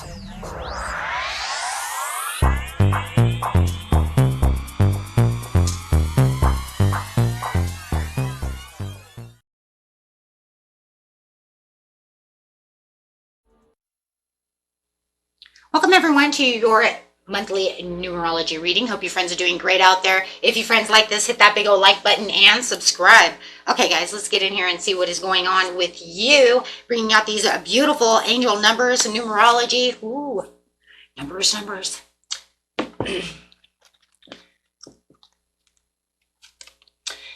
Welcome everyone to your monthly numerology reading. Hope you friends are doing great out there. If you friends like this, hit that big old like button and subscribe. Okay guys, let's get in here and see what is going on with you. Bringing out these beautiful angel numbers and numerology. Ooh, numbers.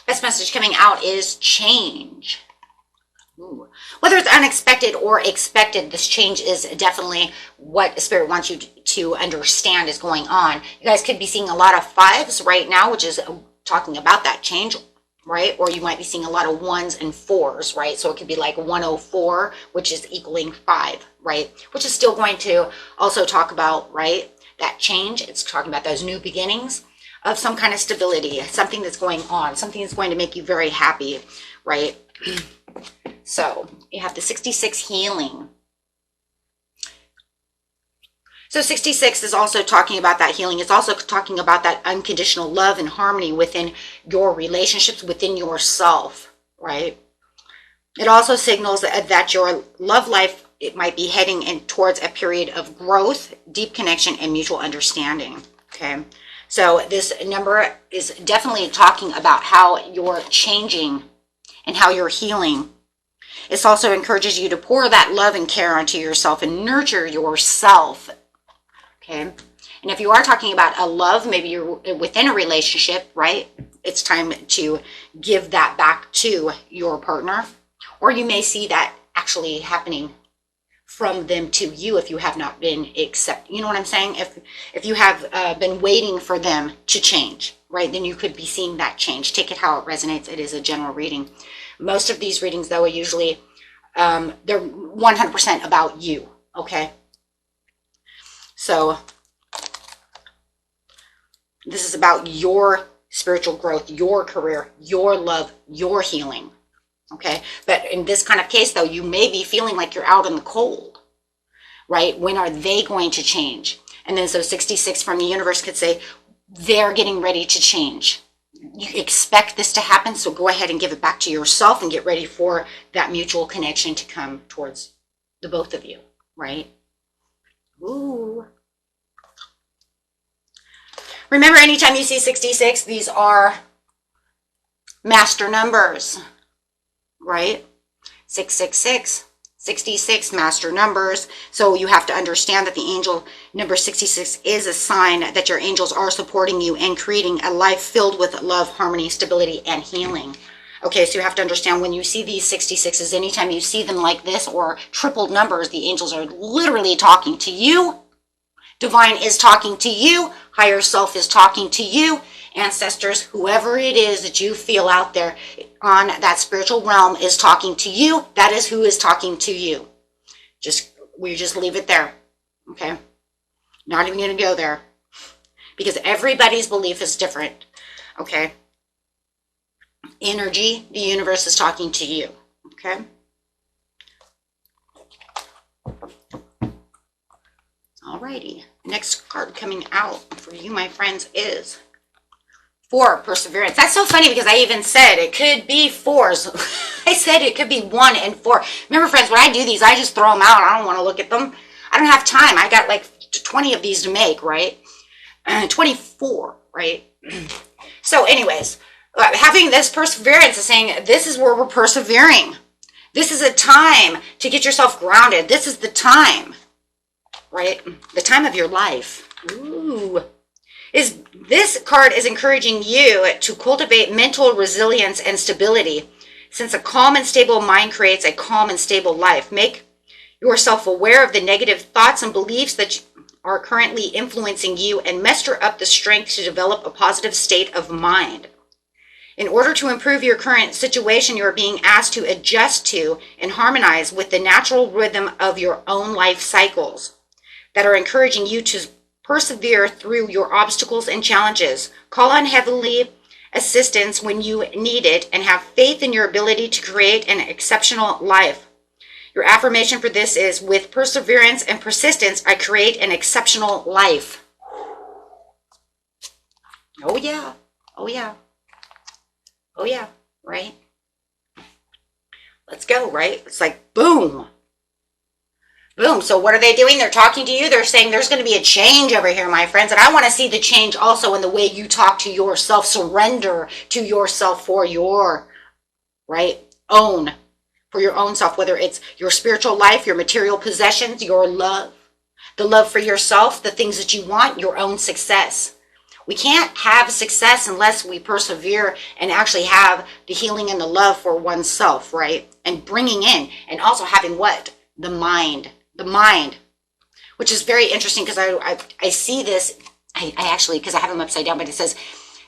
Best message coming out is change. Ooh. Whether it's unexpected or expected, this change is definitely what Spirit wants you to understand is going on. You guys could be seeing a lot of fives right now, which is talking about that change, right? Or you might be seeing a lot of ones and fours, right? So it could be like 104, which is equaling 5, right? Which is still going to also talk about, right, that change. It's talking about those new beginnings of some kind of stability, something that's going on, something that's going to make you very happy, right? So you have the 66 healing. So 66 is also talking about that healing. It's also talking about that unconditional love and harmony within your relationships, within yourself, right? It also signals that your love life, it might be heading in towards a period of growth, deep connection, and mutual understanding, okay? So this number is definitely talking about how you're changing and how you're healing. It also encourages you to pour that love and care onto yourself and nurture yourself, okay? And if you are talking about a love, maybe you're within a relationship, right? It's time to give that back to your partner. Or you may see that actually happening from them to you if you have not been you know what I'm saying? If you have been waiting for them to change, right? Then you could be seeing that change. Take it how it resonates. It is a general reading. Most of these readings, though, are usually, they're 100% about you, okay? So this is about your spiritual growth, your career, your love, your healing, okay? But in this kind of case, though, you may be feeling like you're out in the cold, right? When are they going to change? And then so 66 from the universe could say, they're getting ready to change. You expect this to happen, so go ahead and give it back to yourself and get ready for that mutual connection to come towards the both of you, right? Ooh. Remember, anytime you see 66, these are master numbers, right? 666, 66 master numbers. So you have to understand that the angel number 66 is a sign that your angels are supporting you and creating a life filled with love, harmony, stability, and healing. Okay, so you have to understand when you see these 66s, anytime you see them like this or tripled numbers, the angels are literally talking to you. Divine is talking to you. Higher self is talking to you. Ancestors, whoever it is that you feel out there on that spiritual realm is talking to you. That is who is talking to you. We just leave it there, okay? Not even going to go there because everybody's belief is different, okay? Energy, the universe is talking to you, okay? Alrighty, next card coming out for you, my friends, is 4, perseverance. That's so funny because I even said it could be 4s. I said it could be 1 and 4. Remember, friends, when I do these, I just throw them out. I don't want to look at them. I don't have time. I got like 20 of these to make, right? 24, right? So anyways, having this perseverance is saying this is where we're persevering. This is a time to get yourself grounded. This is the time, right? The time of your life. Ooh. This card is encouraging you to cultivate mental resilience and stability, since a calm and stable mind creates a calm and stable life. Make yourself aware of the negative thoughts and beliefs that are currently influencing you and muster up the strength to develop a positive state of mind. In order to improve your current situation, you are being asked to adjust to and harmonize with the natural rhythm of your own life cycles that are encouraging you to persevere through your obstacles and challenges. Call on heavenly assistance when you need it and have faith in your ability to create an exceptional life. Your affirmation for this is, with perseverance and persistence, I create an exceptional life. Oh yeah. Oh yeah. Oh yeah. Right? Let's go, right? It's like, boom. Boom. So what are they doing? They're talking to you. They're saying there's going to be a change over here, my friends. And I want to see the change also in the way you talk to yourself. Surrender to yourself for your, right, for your own self, whether it's your spiritual life, your material possessions, your love, the love for yourself, the things that you want, your own success. We can't have success unless we persevere and actually have the healing and the love for oneself, right? And bringing in, and also having what? The mind, which is very interesting because I see this, I actually, because I have them upside down, but it says,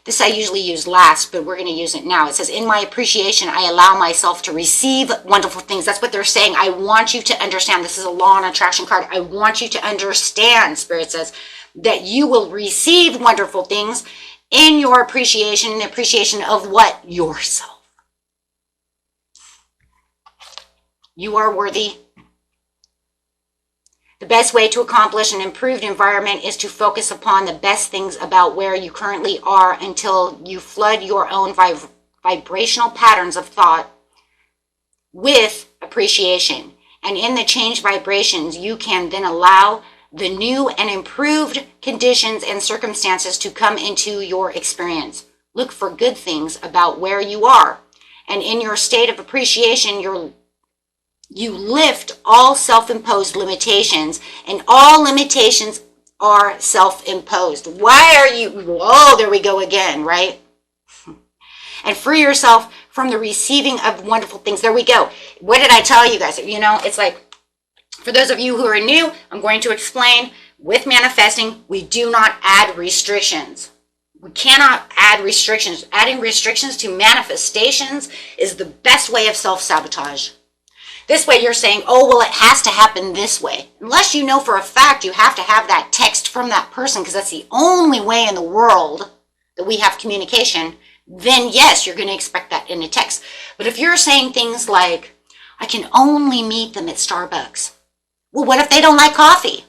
this I usually use last, but we're going to use it now. It says, in my appreciation, I allow myself to receive wonderful things. That's what they're saying. I want you to understand. This is a law and attraction card. I want you to understand, Spirit says, that you will receive wonderful things in your appreciation, in the appreciation of what? Yourself. You are worthy. The best way to accomplish an improved environment is to focus upon the best things about where you currently are until you flood your own vibrational patterns of thought with appreciation. And in the changed vibrations, you can then allow the new and improved conditions and circumstances to come into your experience. Look for good things about where you are. And in your state of appreciation, you lift all self-imposed limitations, and all limitations are self-imposed. Why are you, oh, there we go again, right? And free yourself from the receiving of wonderful things. There we go. What did I tell you guys? You know, it's like, for those of you who are new, I'm going to explain, with manifesting, we do not add restrictions. We cannot add restrictions. Adding restrictions to manifestations is the best way of self-sabotage. This way you're saying, oh, well, it has to happen this way. Unless you know for a fact you have to have that text from that person, because that's the only way in the world that we have communication, then yes, you're going to expect that in a text. But if you're saying things like, I can only meet them at Starbucks. Well, what if they don't like coffee?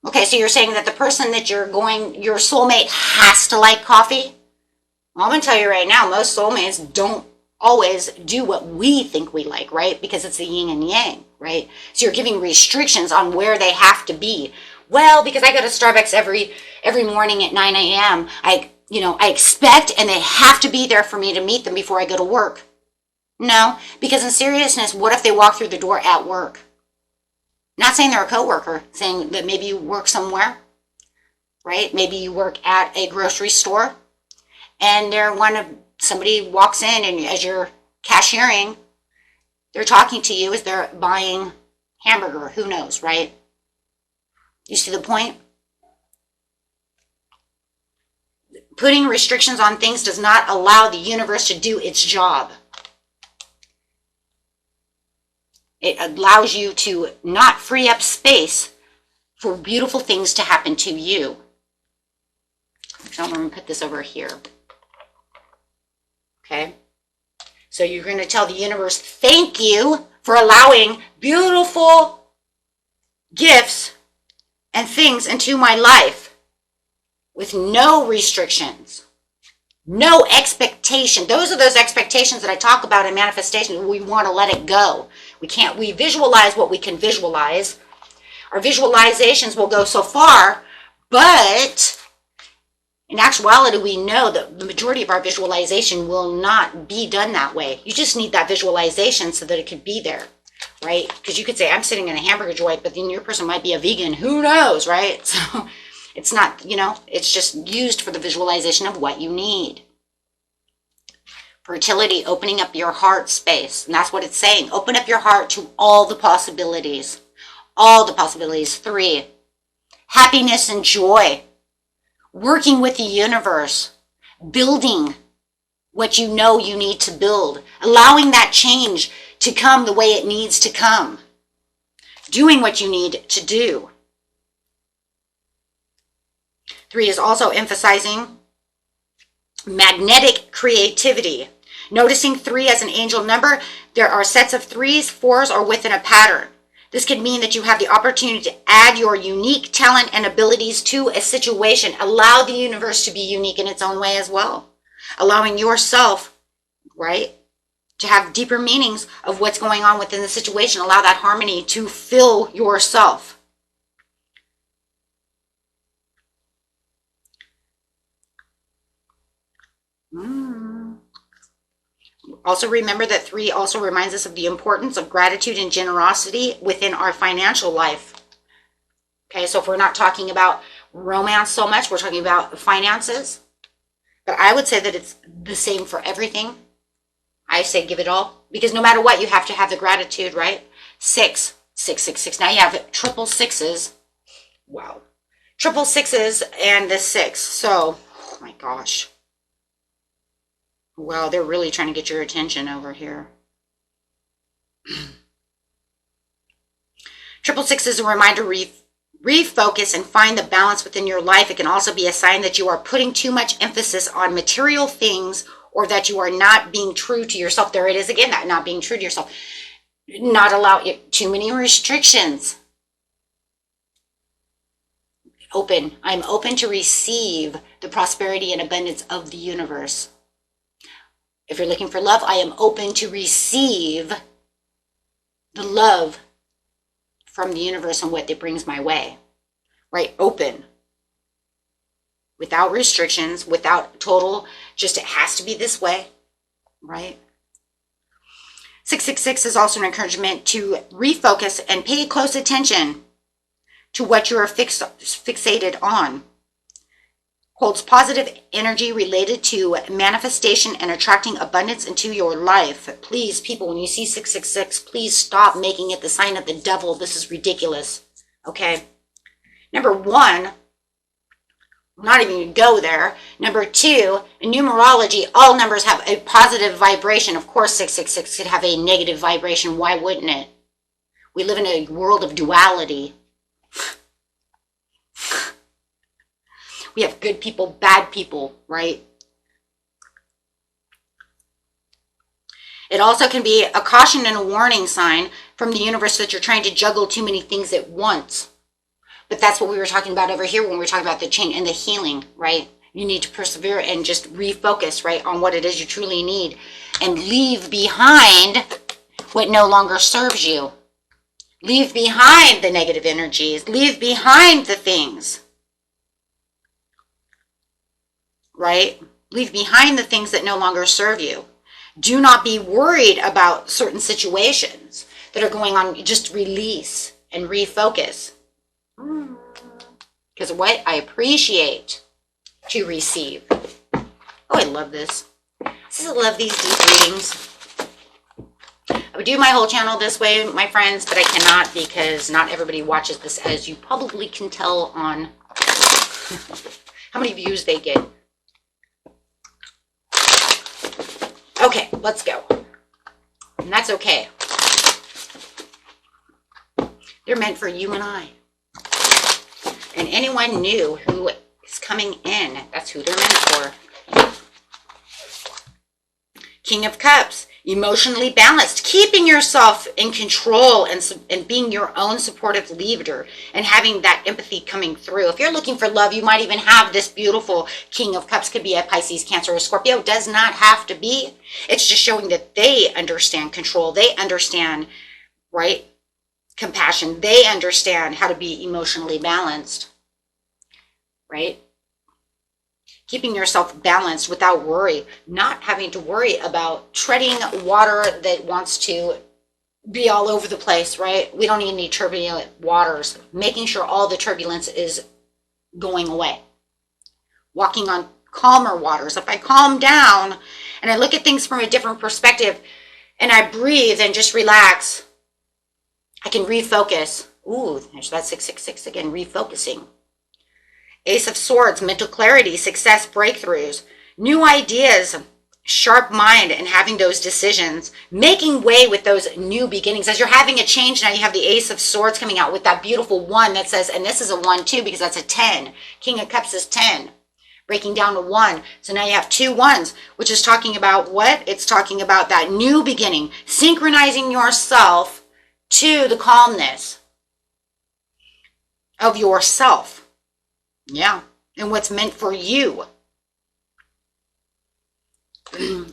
Okay, so you're saying that the person that your soulmate has to like coffee? Well, I'm going to tell you right now, most soulmates don't always do what we think we like, right? Because it's the yin and yang, right? So you're giving restrictions on where they have to be. Well, because I go to Starbucks every morning at 9 a.m., I expect, and they have to be there for me to meet them before I go to work. No, because in seriousness, what if they walk through the door at work? Not saying they're a coworker, saying that maybe you work somewhere, right? Maybe you work at a grocery store, and somebody walks in, and as you're cashiering, they're talking to you as they're buying hamburger. Who knows, right? You see the point? Putting restrictions on things does not allow the universe to do its job. It allows you to not free up space for beautiful things to happen to you. So I'm going to put this over here. Okay? So you're going to tell the universe, thank you for allowing beautiful gifts and things into my life with no restrictions, no expectation. Those are those expectations that I talk about in manifestation. We want to let it go. We visualize what we can visualize. Our visualizations will go so far, but in actuality, we know that the majority of our visualization will not be done that way. You just need that visualization so that it could be there, right? Because you could say, I'm sitting in a hamburger joint, but then your person might be a vegan. Who knows, right? So it's not, it's just used for the visualization of what you need. Fertility, opening up your heart space. And that's what it's saying. Open up your heart to all the possibilities. All the possibilities. 3, happiness and joy. Working with the universe, building what you know you need to build, allowing that change to come the way it needs to come, doing what you need to do. 3 is also emphasizing magnetic creativity. Noticing 3 as an angel number, there are sets of 3s, 4s, or within a pattern. This could mean that you have the opportunity to add your unique talent and abilities to a situation. Allow the universe to be unique in its own way as well. Allowing yourself, right, to have deeper meanings of what's going on within the situation. Allow that harmony to fill yourself. Also remember that 3 also reminds us of the importance of gratitude and generosity within our financial life. Okay, so if we're not talking about romance so much, we're talking about finances. But I would say that it's the same for everything. I say give it all. Because no matter what, you have to have the gratitude, right? 6, 6, 6, 6. Now you have triple sixes. Wow. Triple sixes and the 6. So, oh my gosh. Well, they're really trying to get your attention over here. Triple six is a reminder to refocus and find the balance within your life. It can also be a sign that you are putting too much emphasis on material things or that you are not being true to yourself. There it is again, that not being true to yourself. Not allow too many restrictions. Open. I'm open to receive the prosperity and abundance of the universe. If you're looking for love, I am open to receive the love from the universe and what it brings my way. Right? Open. Without restrictions, without total, just it has to be this way. Right? 666 is also an encouragement to refocus and pay close attention to what you are fixated on. Holds positive energy related to manifestation and attracting abundance into your life. Please, people, when you see 666, please stop making it the sign of the devil. This is ridiculous. Okay. Number 1, not even going to go there. Number 2, in numerology, all numbers have a positive vibration. Of course, 666 could have a negative vibration. Why wouldn't it? We live in a world of duality. We have good people, bad people, right? It also can be a caution and a warning sign from the universe that you're trying to juggle too many things at once. But that's what we were talking about over here when we were talking about the change and the healing, right? You need to persevere and just refocus, right, on what it is you truly need and leave behind what no longer serves you. Leave behind the negative energies. Leave behind the things. Right? Leave behind the things that no longer serve you. Do not be worried about certain situations that are going on. Just release and refocus. Because what I appreciate to receive. Oh, I love this. I love these deep readings. I would do my whole channel this way, my friends, but I cannot because not everybody watches this, as you probably can tell on how many views they get. Okay, let's go. And that's okay. They're meant for you and I. And anyone new who is coming in, that's who they're meant for. King of Cups, emotionally balanced, keeping yourself in control and being your own supportive leader and having that empathy coming through. If you're looking for love, you might even have this beautiful King of Cups. Could be a Pisces, Cancer, or Scorpio. It does not have to be. It's just showing that they understand control. They understand, right, compassion. They understand how to be emotionally balanced, right? Keeping yourself balanced without worry, not having to worry about treading water that wants to be all over the place, right? We don't need any turbulent waters. Making sure all the turbulence is going away. Walking on calmer waters. If I calm down and I look at things from a different perspective and I breathe and just relax, I can refocus. Ooh, there's that 666 again, refocusing. Ace of Swords, mental clarity, success, breakthroughs, new ideas, sharp mind, and having those decisions, making way with those new beginnings. As you're having a change now, you have the Ace of Swords coming out with that beautiful 1 that says, and this is a 1 too because that's a 10. King of Cups is 10. breaking down to 1. So now you have 2 ones, which is talking about what? It's talking about that new beginning, synchronizing yourself to the calmness of yourself. Yeah, and what's meant for you.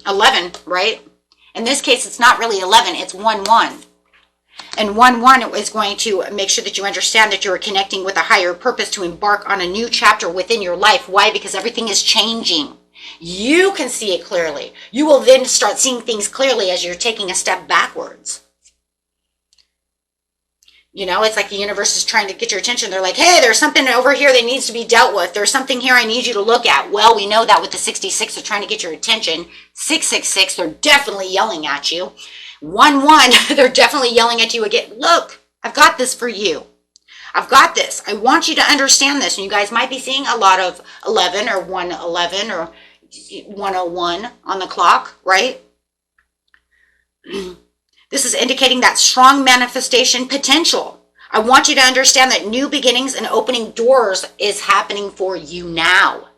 11, right? In this case, it's not really 11, it's 1-1. And 1-1 is going to make sure that you understand that you're connecting with a higher purpose to embark on a new chapter within your life. Why? Because everything is changing. You can see it clearly. You will then start seeing things clearly as you're taking a step backwards. You know, it's like the universe is trying to get your attention. They're like, hey, there's something over here that needs to be dealt with. There's something here I need you to look at. Well, we know that with the 66, they're trying to get your attention. 666, they're definitely yelling at you. 1-1, they're definitely yelling at you again. Look, I've got this for you. I've got this. I want you to understand this. And you guys might be seeing a lot of 11 or 111 or 101 on the clock, right? This is indicating that strong manifestation potential. I want you to understand that new beginnings and opening doors is happening for you now.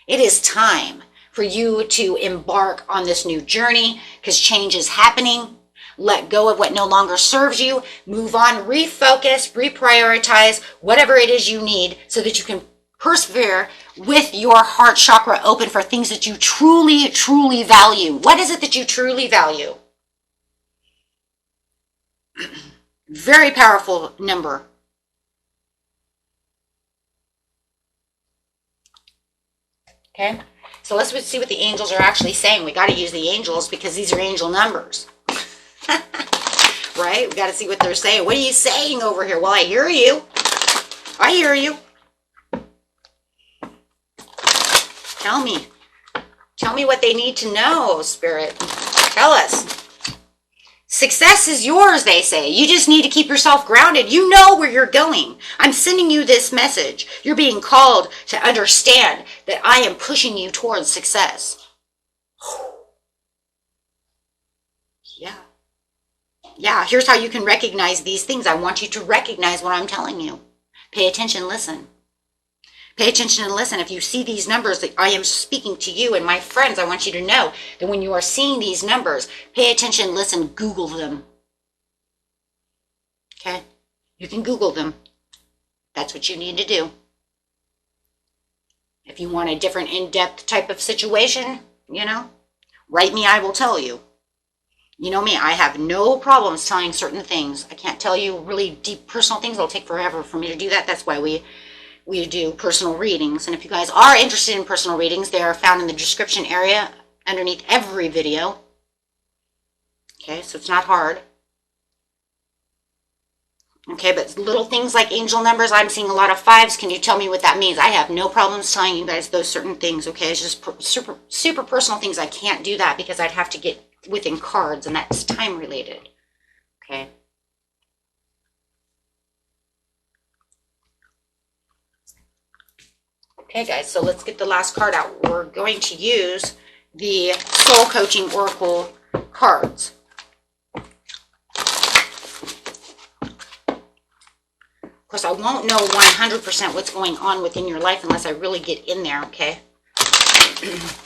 It is time for you to embark on this new journey because change is happening. Let go of what no longer serves you. Move on, refocus, reprioritize, whatever it is you need so that you can persevere with your heart chakra open for things that you truly, truly value. What is it that you truly value? Very powerful number. Okay, so let's see what the angels are actually saying. We got to use the angels because these are angel numbers. Right? We got to see what they're saying. What are you saying over here? Well, I hear you. I hear you. Tell me. Tell me what they need to know, Spirit. Tell us. Success is yours, they say. You just need to keep yourself grounded. You know where you're going. I'm sending you this message. You're being called to understand that I am pushing you towards success. Yeah. Yeah, here's how you can recognize these things. I want you to recognize what I'm telling you. Pay attention, listen. Pay attention and listen. If you see these numbers, that I am speaking to you and my friends, I want you to know that when you are seeing these numbers, pay attention, listen, Google them. Okay? You can Google them. That's what you need to do. If you want a different in-depth type of situation, you know, write me, I will tell you. You know me, I have no problems telling certain things. I can't tell you really deep personal things. It'll take forever for me to do that. That's why we do personal readings. And if you guys are interested in personal readings, they are found in the description area underneath every video. Okay, so it's not hard. Okay, but little things like angel numbers, I'm seeing a lot of 5s. Can you tell me what that means? I have no problems telling you guys those certain things, okay? It's just super personal things. I can't do that because I'd have to get within cards, and that's time related. Okay. Okay, guys, so let's get the last card out. We're going to use the Soul Coaching Oracle cards. Of course, I won't know 100% what's going on within your life unless I really get in there, okay?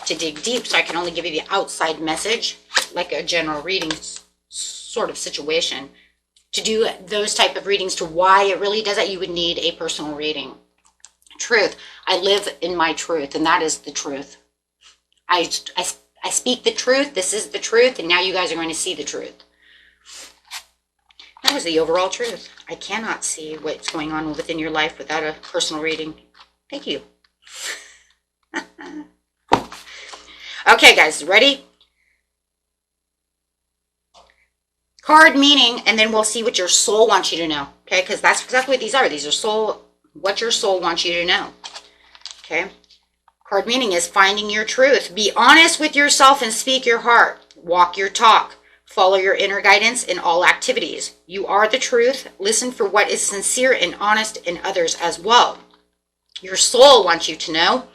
To dig deep, so I can only give you the outside message, like a general reading sort of situation. To do those type of readings to why it really does that, you would need a personal reading. Truth. I live in my truth, and that is the truth. I speak the truth. This is the truth, and now you guys are going to see the truth. That was the overall truth. I cannot see what's going on within your life without a personal reading. Thank you. Okay, guys, ready? Card meaning, and then we'll see what your soul wants you to know. Okay, because that's exactly what these are. These are what your soul wants you to know. Okay. Card meaning is finding your truth. Be honest with yourself and speak your heart. Walk your talk. Follow your inner guidance in all activities. You are the truth. Listen for what is sincere and honest in others as well. Your soul wants you to know.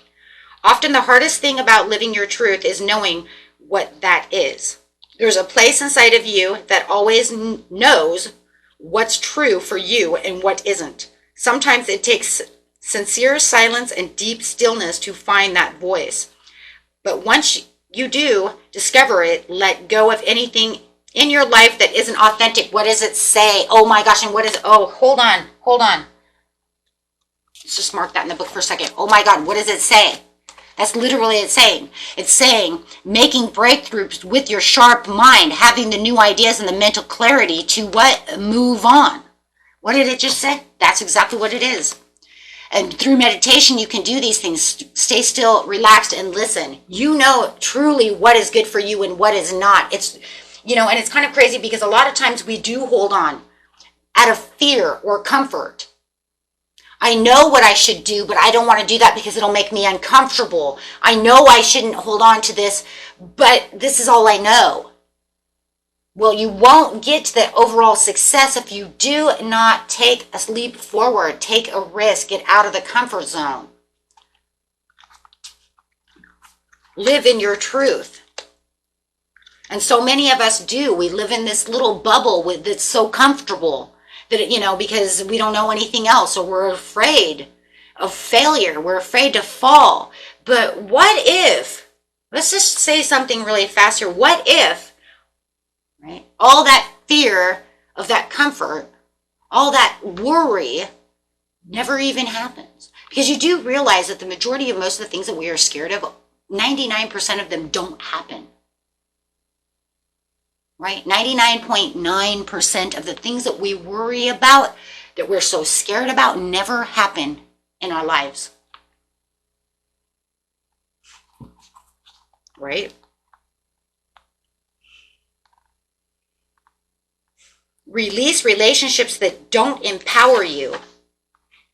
Often the hardest thing about living your truth is knowing what that is. There's a place inside of you that always knows what's true for you and what isn't. Sometimes it takes sincere silence and deep stillness to find that voice. But once you do discover it, let go of anything in your life that isn't authentic. What does it say? Oh my gosh, and what is it? Oh, hold on. Let's just mark that in the book for a second. Oh my God, what does it say? That's literally it saying. It's saying making breakthroughs with your sharp mind, having the new ideas and the mental clarity to what? Move on. What did it just say? That's exactly what it is. And through meditation, you can do these things. Stay still, relaxed, and listen. You know truly what is good for you and what is not. It's, and it's kind of crazy because a lot of times we do hold on out of fear or comfort. I know what I should do, but I don't want to do that because it'll make me uncomfortable. I know I shouldn't hold on to this, but this is all I know. Well, you won't get to the overall success if you do not take a leap forward, take a risk, get out of the comfort zone. Live in your truth. And so many of us do. We live in this little bubble that's so comfortable that, because we don't know anything else, or we're afraid of failure. We're afraid to fall. But what if, let's just say something really fast here. What if, right, all that fear of that comfort, all that worry never even happens? Because you do realize that the majority of most of the things that we are scared of, 99% of them don't happen. Right? 99.9% of the things that we worry about, that we're so scared about, never happen in our lives. Right? Release relationships that don't empower you,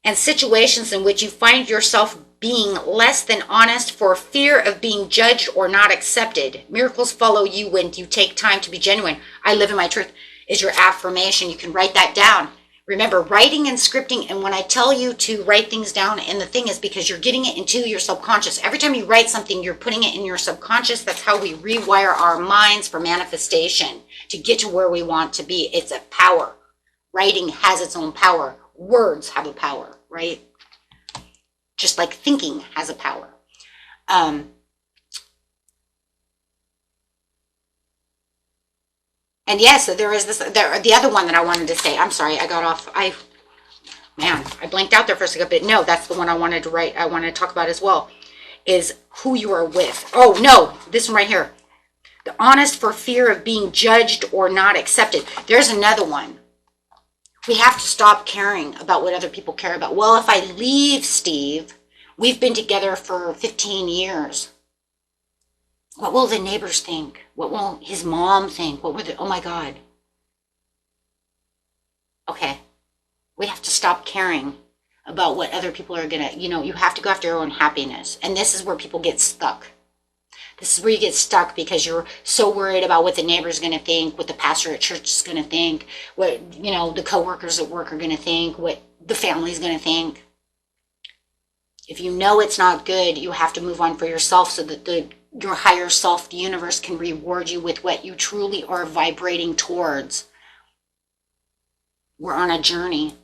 and situations in which you find yourself being less than honest for fear of being judged or not accepted. Miracles follow you when you take time to be genuine. I live in my truth is your affirmation. You can write that down. Remember, writing and scripting, and when I tell you to write things down, and the thing is because you're getting it into your subconscious. Every time you write something, you're putting it in your subconscious. That's how we rewire our minds for manifestation to get to where we want to be. It's a power. Writing has its own power. Words have a power, right? Just like thinking has a power. And yes, there is this, the other one that I wanted to say. I'm sorry, I got off. I blanked out there for a second, but no, that's the one I wanted to write. I wanted to talk about as well, is who you are with. Oh no, this one right here. The honest for fear of being judged or not accepted. There's another one. We have to stop caring about what other people care about. Well, if I leave Steve, we've been together for 15 years. What will the neighbors think? What will his mom think? Oh my God. Okay. We have to stop caring about what other people are gonna, you have to go after your own happiness. And this is where people get stuck. This is where you get stuck because you're so worried about what the neighbor's going to think, what the pastor at church is going to think, what, the coworkers at work are going to think, what the family's going to think. If you know it's not good, you have to move on for yourself so that your higher self, the universe, can reward you with what you truly are vibrating towards. We're on a journey.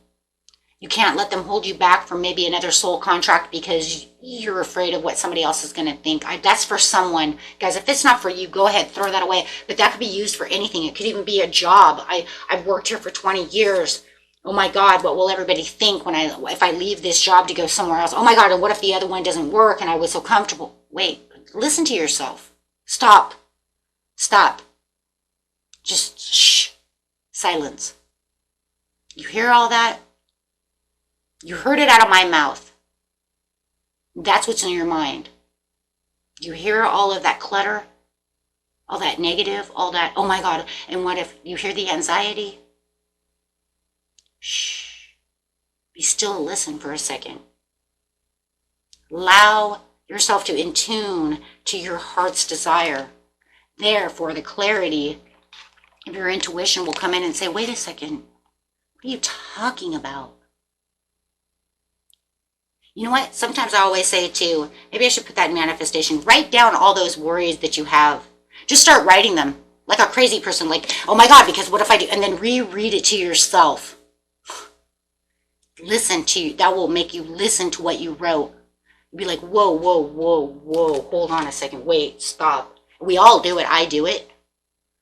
You can't let them hold you back from maybe another soul contract because you're afraid of what somebody else is going to think. That's for someone. Guys, if it's not for you, go ahead, throw that away. But that could be used for anything. It could even be a job. I've worked here for 20 years. Oh my God, what will everybody think if I leave this job to go somewhere else? Oh my God, and what if the other one doesn't work and I was so comfortable? Wait, listen to yourself. Stop. Just shh. Silence. You hear all that? You heard it out of my mouth. That's what's in your mind. You hear all of that clutter, all that negative, all that, oh my God. And what if you hear the anxiety? Shh. Be still and listen for a second. Allow yourself to in tune to your heart's desire. Therefore, the clarity of your intuition will come in and say, wait a second, what are you talking about? You know what? Sometimes I always say too, maybe I should put that in manifestation. Write down all those worries that you have. Just start writing them like a crazy person. Like, oh my God, because what if I do? And then reread it to yourself. listen to you. That will make you listen to what you wrote. Be like, whoa, whoa, whoa, whoa, hold on a second, wait, stop. We all do it. I do it.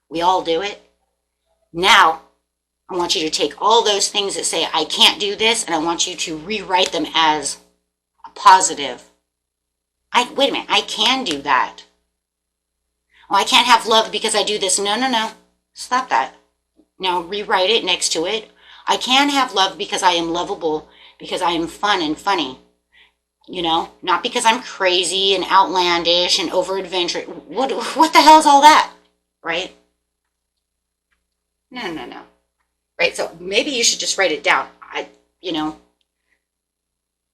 We all do it. Now, I want you to take all those things that say, I can't do this, and I want you to rewrite them as a positive. Wait a minute, I can do that. Oh, I can't have love because I do this. No, no, no. Stop that. Now rewrite it next to it. I can have love because I am lovable, because I am fun and funny. You know, not because I'm crazy and outlandish and over adventurous. What the hell is all that? Right? No, no, no. Right? So maybe you should just write it down. You know,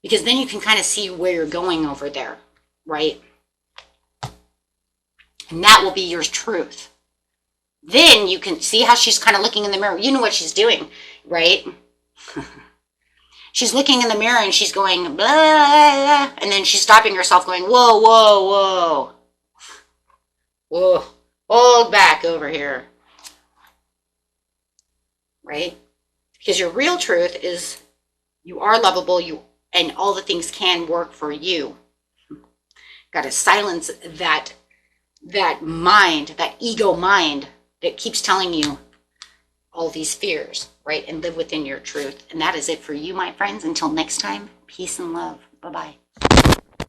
because then you can kind of see where you're going over there. Right? And that will be your truth. Then you can see how she's kind of looking in the mirror. You know what she's doing, right? She's looking in the mirror and she's going, blah, blah, blah, and then she's stopping herself going, whoa, whoa, whoa. Whoa, hold back over here. Right? Because your real truth is you are lovable, and all the things can work for you. Got to silence that mind, that ego mind that keeps telling you all these fears, right? And live within your truth. And that is it for you, my friends. Until next time, peace and love. Bye-bye.